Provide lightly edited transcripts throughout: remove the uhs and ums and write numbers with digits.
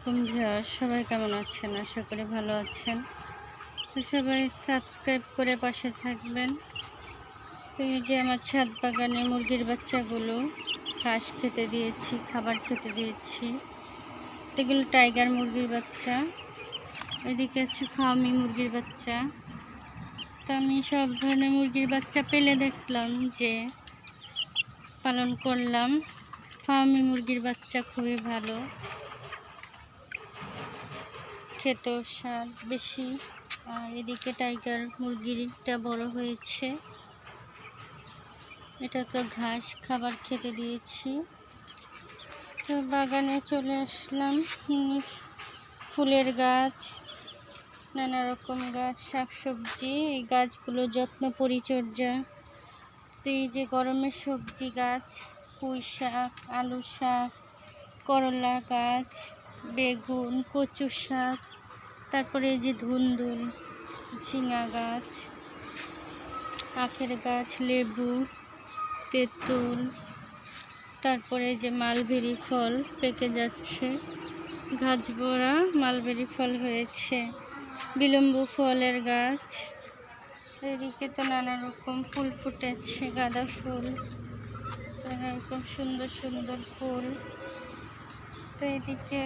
আলাইকুম ভিউয়ার্স, সবাই কেমন আছেন? আশা করি ভালো আছেন। তো সবাই সাবস্ক্রাইব করে পাশে থাকবেন। তো এই যে আমার ছাদ বাগানে মুরগির বাচ্চাগুলো ঘাস খেতে দিয়েছি, খাবার খেতে দিয়েছি। এগুলো টাইগার মুরগির বাচ্চা, এদিকে হচ্ছে ফার্মি মুরগির বাচ্চা। তো আমি সব ধরনের মুরগির বাচ্চা পেলে দেখলাম যে পালন করলাম। ফার্মি মুরগির বাচ্চা খুবই ভালো, খেতেও স্বাদ বেশি। আর এদিকে টাইগার মুরগিটা বড় হয়েছে, এটাকে ঘাস খাবার খেতে দিয়েছি। তো বাগানে চলে আসলাম, ফুলের গাছ, নানা রকম গাছ, শাকসবজি। এই গাছগুলো যত্ন পরিচর্যা। তো এই যে গরমের সবজি গাছ, পুঁই শাক, আলু শাক, করলা গাছ, বেগুন, কচু শাক, তারপরে এই যে ধুন্দুল, ঝিঙা গাছ, আখের গাছ, লেবু, তেঁতুল, তারপরে এই যে মালবেরি ফল পেকে যাচ্ছে, গাছ ভরা মালবেরি ফল হয়েছে, বিলম্বু ফলের গাছ। এদিকে তো নানা রকম ফুল ফুটেছে, গাঁদা ফুল, নানা রকম সুন্দর সুন্দর ফুল। তো এদিকে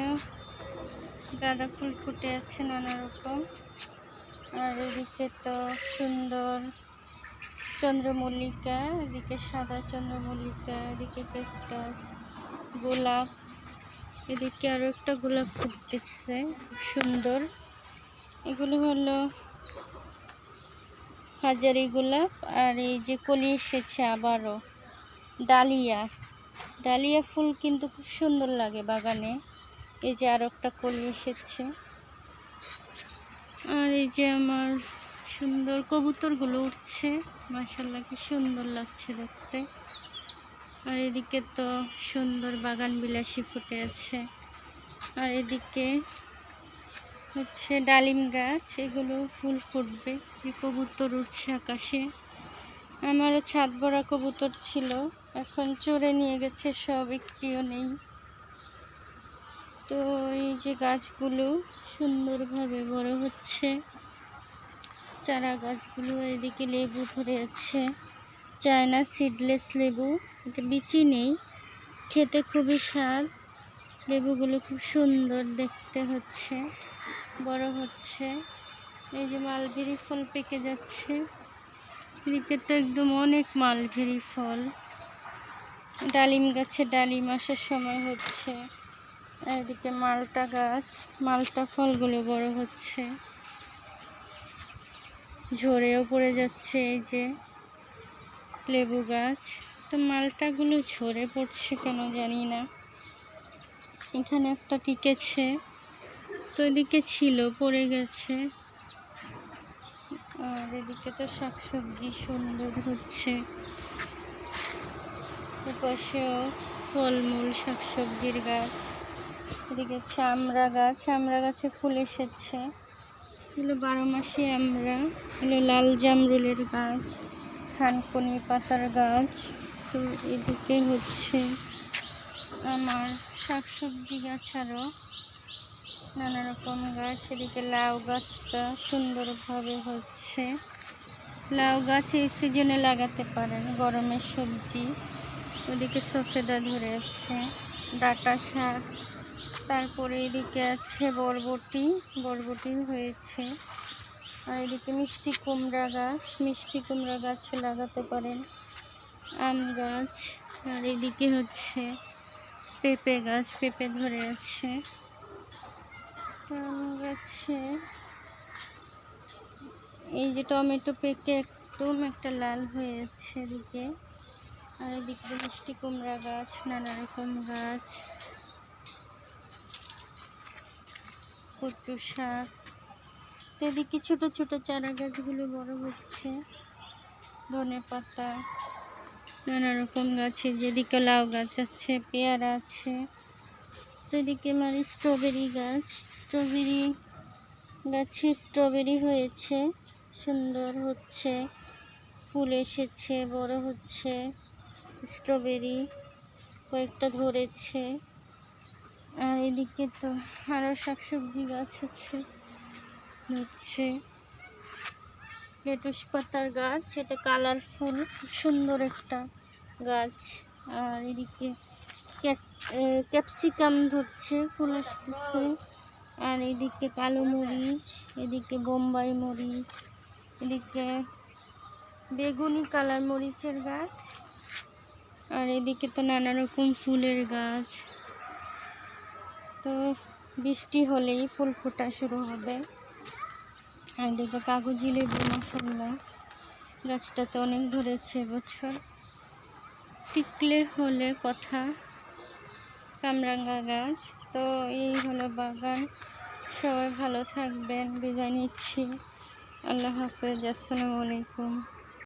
গাঁদা ফুল ফুটে আছে নানা রকম। আর এদিকে তো সুন্দর চন্দ্রমল্লিকা, এদিকে সাদা চন্দ্রমল্লিকা, এদিকে ক্যাকটাস, গোলাপ, এদিকে আরো একটা গোলাপ ফুটতেছে খুব সুন্দর। এগুলো হলো হাজারি গোলাপ। আর এই যে কলি এসেছে আবারও ডালিয়া, ডালিয়া ফুল কিন্তু খুব সুন্দর লাগে বাগানে। এই যে আর একটা কলি এসেছে। আর এই যে আমার সুন্দর কবুতরগুলো উঠছে, মাশাআল্লাহ কি সুন্দর লাগছে দেখতে। আর এদিকে তো সুন্দর বাগান বিলাসী ফুটে আছে। আর এদিকে হচ্ছে ডালিম গাছ, এগুলো ফুল ফুটবে। কবুতর উঠছে আকাশে। আমারও ছাদ ভরা কবুতর ছিল, এখন চড়ে নিয়ে গেছে সব, একটিও নেই। তো এই যে গাছগুলো সুন্দরভাবে বড় হচ্ছে, চারা গাছগুলো। এদিকে লেবু ধরে আছে, চায়না সিডলেস লেবু, এটা বিচি নেই, খেতে খুবই স্বাদ। লেবুগুলো খুব সুন্দর দেখতে হচ্ছে, বড় হচ্ছে। এই যে মালবেরি ফল পেকে যাচ্ছে, এদিকে তো একদম অনেক মালবেরি ফল। ডালিম গাছে ডালিম আসার সময় হচ্ছে। এদিকে মালটা গাছ, মালটা ফলগুলো বড় হচ্ছে, ঝরেও পড়ে যাচ্ছে। এই যে লেবু গাছ, তো মালটাগুলো ঝরে পড়ছে কেন জানি না। এখানে একটা টিকেছে, তো এদিকে ছিল পড়ে গেছে। আর এদিকে তো শাকসবজি সুন্দর হচ্ছে, ওপাশেও ফলমূল শাকসবজির গাছ। এদিকে চামড়া গাছ, চামড়া গাছে ফুল এসেছে, এগুলো 12 মাসে আমরা। এগুলো লাল জামরুলের গাছ, থানকুনি পাতার গাছ। তো এদিকে হচ্ছে আমার শাকসবজি গাছ, আরও নানা রকম গাছ। এদিকে লাউ গাছটা সুন্দরভাবে হচ্ছে। লাউ গাছ এই সিজনে লাগাতে পারেন, গরমের সবজি। ওদিকে সফেদা ধরে আছে, ডাঁটা শাক, তারপরে এদিকে আছে বরবটি, বরবটি হয়েছে। আর এদিকে মিষ্টি কুমড়া গাছ, মিষ্টি কুমড়া গাছ লাগাতে পারেন, আম গাছ। আর এদিকে হচ্ছে পেঁপে গাছ, পেঁপে ধরে আছে। আম গাছে এই যে টমেটো পেকে একদম একটা লাল হয়ে আছে এদিকে। আর এদিকে মিষ্টি কুমড়া গাছ, নানা রকম গাছ, কচু শাক। এদিকে ছোট ছোট চারা গাছগুলো বড় হচ্ছে, ধনে পাতা, নানা রকম গাছে। যেদিকে লাউ গাছ আছে, পেয়ারা আছে। তো এদিকে আমার স্ট্রবেরি গাছ, স্ট্রবেরি গাছে স্ট্রবেরি হয়েছে, সুন্দর হচ্ছে, ফুল এসেছে, বড় হচ্ছে। স্ট্রবেরি কয়েকটা ধরেছে। আর এদিকে তো আরও শাকসবজি গাছ আছে, হচ্ছে লেটুস পাতার গাছ, এটা কালারফুল খুব সুন্দর একটা গাছ। আর এদিকে ক্যাপসিকাম ধরছে, ফুল আসতেছে। আর এদিকে কালো মরিচ, এদিকে বোম্বাই মরিচ, এদিকে বেগুনি কালার মরিচের গাছ। আর এদিকে তো নানা রকম ফুলের গাছ। তো বৃষ্টি হলেই ফুল ফোটা শুরু হবে। আর এদিকে কাগজি লেবু, মাশাআল্লাহ গাছটাতে অনেক ধরেছে এবছর। টিকলে হলে কথা, কামরাঙ্গা গাছ। তো এই হলো বাগান। সবাই ভালো থাকবেন, বিদায় নিচ্ছি। আল্লাহ হাফেজ, আসসালামু আলাইকুম।